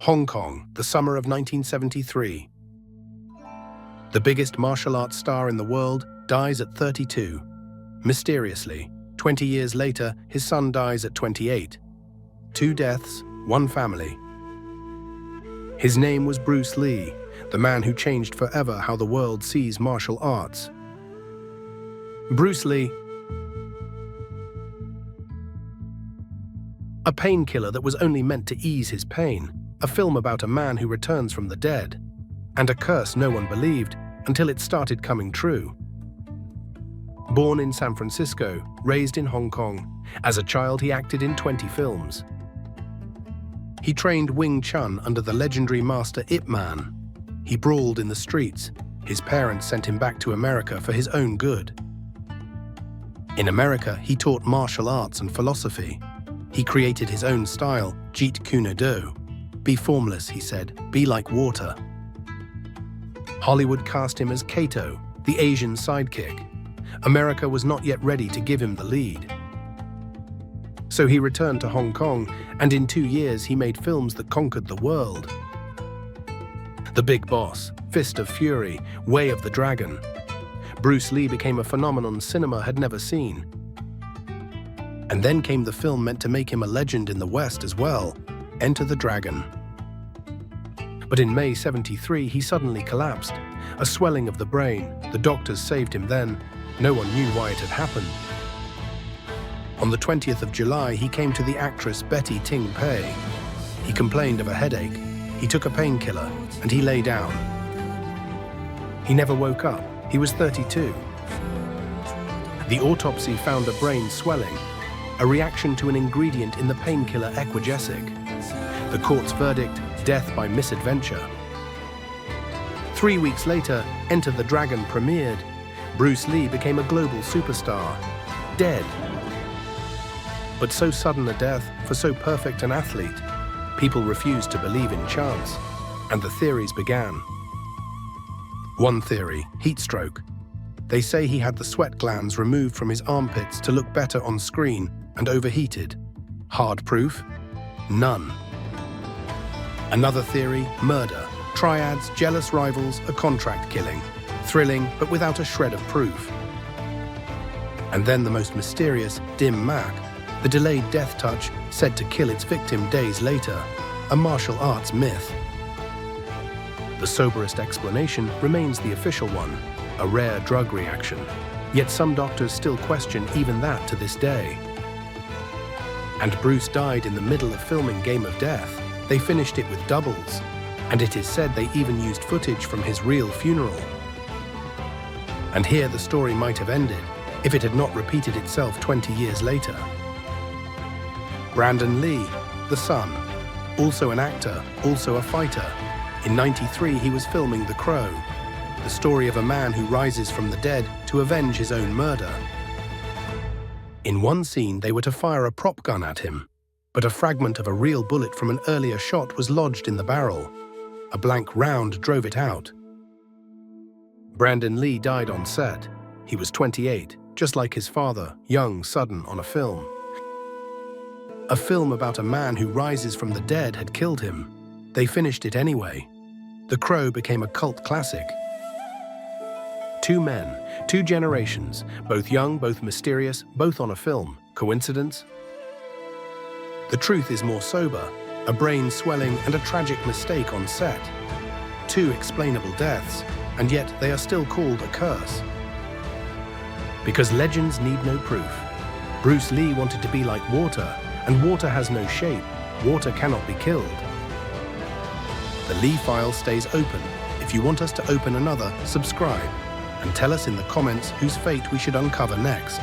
Hong Kong, the summer of 1973. The biggest martial arts star in the world dies at 32. Mysteriously, 20 years later, his son dies at 28. 2 deaths, 1 family. His name was Bruce Lee, the man who changed forever how the world sees martial arts. Bruce Lee, a painkiller that was only meant to ease his pain, a film about a man who returns from the dead, and a curse no one believed until it started coming true. Born in San Francisco, raised in Hong Kong, as a child he acted in 20 films. He trained Wing Chun under the legendary master Ip Man. He brawled in the streets. His parents sent him back to America for his own good. In America, he taught martial arts and philosophy. He created his own style, Jeet Kune Do. Be formless, he said, be like water. Hollywood cast him as Kato, the Asian sidekick. America was not yet ready to give him the lead. So he returned to Hong Kong, and in 2 years he made films that conquered the world. The Big Boss, Fist of Fury, Way of the Dragon. Bruce Lee became a phenomenon cinema had never seen. And then came the film meant to make him a legend in the West as well, Enter the Dragon. But in May '73, he suddenly collapsed. A swelling of the brain. The doctors saved him then. No one knew why it had happened. On the 20th of July, he came to the actress Betty Ting Pei. He complained of a headache. He took a painkiller, and he lay down. He never woke up. He was 32. The autopsy found a brain swelling, a reaction to an ingredient in the painkiller Equagesic. The court's verdict, death by misadventure. 3 weeks later, Enter the Dragon premiered. Bruce Lee became a global superstar. Dead. But so sudden a death for so perfect an athlete, people refused to believe in chance, and the theories began. One theory, heat stroke. They say he had the sweat glands removed from his armpits to look better on screen and overheated. Hard proof? None. Another theory, murder. Triads, jealous rivals, a contract killing. Thrilling, but without a shred of proof. And then the most mysterious, dim Mac, the delayed death touch said to kill its victim days later, a martial arts myth. The soberest explanation remains the official one, a rare drug reaction. Yet some doctors still question even that to this day. And Bruce died in the middle of filming Game of Death. They finished it with doubles, and it is said they even used footage from his real funeral. And here the story might have ended if it had not repeated itself 20 years later. Brandon Lee, the son, also an actor, also a fighter. In '93 he was filming The Crow, the story of a man who rises from the dead to avenge his own murder. In one scene they were to fire a prop gun at him, but a fragment of a real bullet from an earlier shot was lodged in the barrel. A blank round drove it out. Brandon Lee died on set. He was 28, just like his father, young, sudden, on a film. A film about a man who rises from the dead had killed him. They finished it anyway. The Crow became a cult classic. 2 men, 2 generations, both young, both mysterious, both on a film. Coincidence? The truth is more sober, a brain swelling and a tragic mistake on set. 2 explainable deaths, and yet they are still called a curse. Because legends need no proof. Bruce Lee wanted to be like water, and water has no shape. Water cannot be killed. The Lee file stays open. If you want us to open another, subscribe, and tell us in the comments whose fate we should uncover next.